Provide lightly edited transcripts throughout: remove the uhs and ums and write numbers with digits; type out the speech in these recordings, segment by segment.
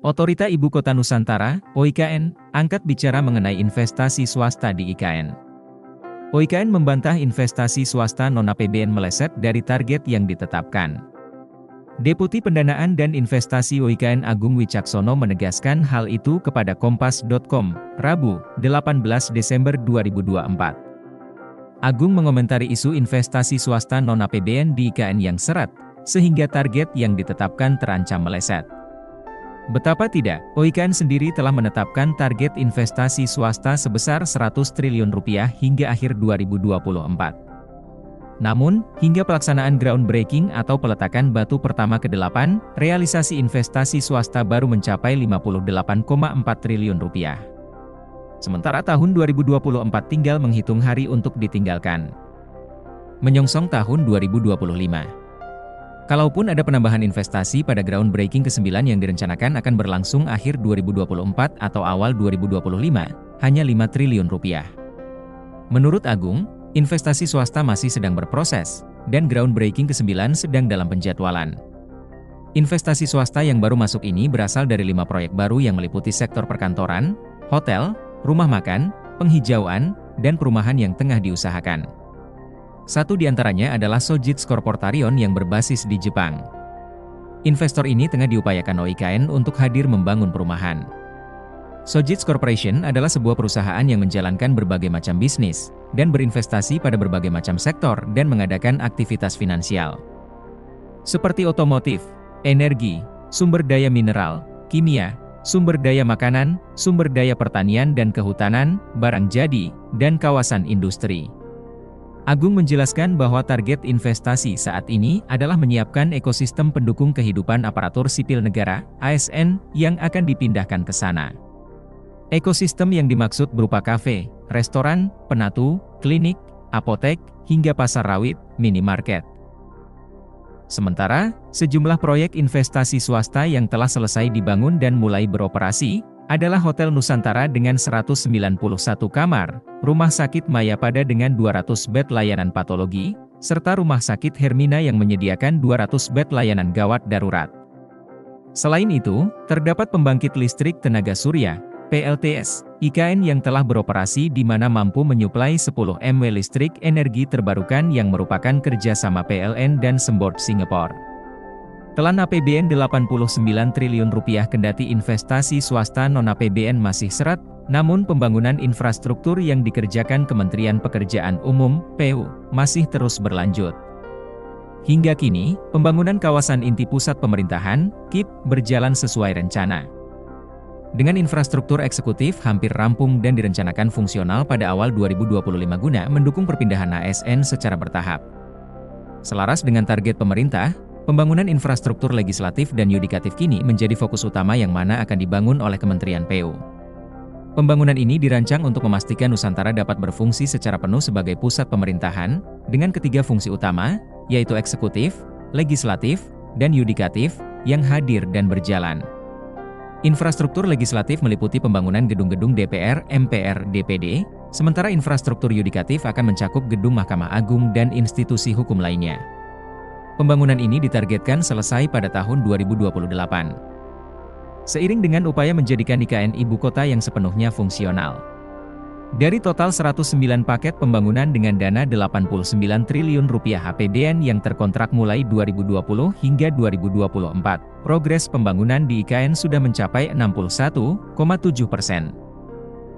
Otorita Ibu Kota Nusantara, OIKN, angkat bicara mengenai investasi swasta di IKN. OIKN membantah investasi swasta non-APBN meleset dari target yang ditetapkan. Deputi Pendanaan dan Investasi OIKN Agung Wicaksono menegaskan hal itu kepada Kompas.com, Rabu, 18 Desember 2024. Agung mengomentari isu investasi swasta non-APBN di IKN yang seret, sehingga target yang ditetapkan terancam meleset. Betapa tidak, OIKN sendiri telah menetapkan target investasi swasta sebesar Rp100 triliun hingga akhir 2024. Namun, hingga pelaksanaan groundbreaking atau peletakan batu pertama ke-8, realisasi investasi swasta baru mencapai Rp58,4 triliun. Sementara tahun 2024 tinggal menghitung hari untuk ditinggalkan. Menyongsong tahun 2025. Kalaupun ada penambahan investasi pada groundbreaking ke-9 yang direncanakan akan berlangsung akhir 2024 atau awal 2025, hanya Rp5 triliun. Menurut Agung, investasi swasta masih sedang berproses, dan groundbreaking ke-9 sedang dalam penjadwalan. Investasi swasta yang baru masuk ini berasal dari 5 proyek baru yang meliputi sektor perkantoran, hotel, rumah makan, penghijauan, dan perumahan yang tengah diusahakan. Satu di antaranya adalah Sojitz Corporation yang berbasis di Jepang. Investor ini tengah diupayakan OIKN untuk hadir membangun perumahan. Sojitz Corporation adalah sebuah perusahaan yang menjalankan berbagai macam bisnis, dan berinvestasi pada berbagai macam sektor dan mengadakan aktivitas finansial. Seperti otomotif, energi, sumber daya mineral, kimia, sumber daya makanan, sumber daya pertanian dan kehutanan, barang jadi, dan kawasan industri. Agung menjelaskan bahwa target investasi saat ini adalah menyiapkan ekosistem pendukung kehidupan aparatur sipil negara, ASN, yang akan dipindahkan ke sana. Ekosistem yang dimaksud berupa kafe, restoran, penatu, klinik, apotek, hingga pasar rawit, minimarket. Sementara, sejumlah proyek investasi swasta yang telah selesai dibangun dan mulai beroperasi, adalah Hotel Nusantara dengan 191 kamar, Rumah Sakit Mayapada dengan 200 bed layanan patologi, serta Rumah Sakit Hermina yang menyediakan 200 bed layanan gawat darurat. Selain itu, terdapat pembangkit listrik tenaga surya, PLTS, IKN yang telah beroperasi di mana mampu menyuplai 10 MW listrik energi terbarukan yang merupakan kerjasama PLN dan Sembord Singapore. Telan APBN Rp89 triliun kendati investasi swasta non-APBN masih seret, namun pembangunan infrastruktur yang dikerjakan Kementerian Pekerjaan Umum, PU, masih terus berlanjut. Hingga kini, pembangunan kawasan inti pusat pemerintahan, KIP, berjalan sesuai rencana. Dengan infrastruktur eksekutif hampir rampung dan direncanakan fungsional pada awal 2025 guna mendukung perpindahan ASN secara bertahap. Selaras dengan target pemerintah, pembangunan infrastruktur legislatif dan yudikatif kini menjadi fokus utama yang mana akan dibangun oleh Kementerian PU. Pembangunan ini dirancang untuk memastikan Nusantara dapat berfungsi secara penuh sebagai pusat pemerintahan, dengan ketiga fungsi utama, yaitu eksekutif, legislatif, dan yudikatif, yang hadir dan berjalan. Infrastruktur legislatif meliputi pembangunan gedung-gedung DPR, MPR, DPD, sementara infrastruktur yudikatif akan mencakup gedung Mahkamah Agung dan institusi hukum lainnya. Pembangunan ini ditargetkan selesai pada tahun 2028. Seiring dengan upaya menjadikan IKN ibu kota yang sepenuhnya fungsional. Dari total 109 paket pembangunan dengan dana Rp89 triliun APBN yang terkontrak mulai 2020 hingga 2024, progres pembangunan di IKN sudah mencapai 61,7%.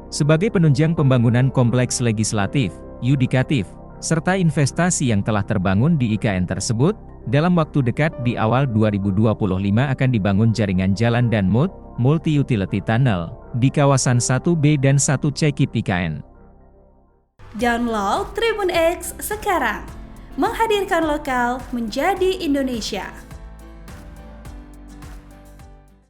Sebagai penunjang pembangunan kompleks legislatif, yudikatif, serta investasi yang telah terbangun di IKN tersebut, dalam waktu dekat di awal 2025 akan dibangun jaringan jalan dan multi-utility tunnel di kawasan 1B dan 1C KIP IKN. Download Tribun X sekarang, menghadirkan lokal menjadi Indonesia.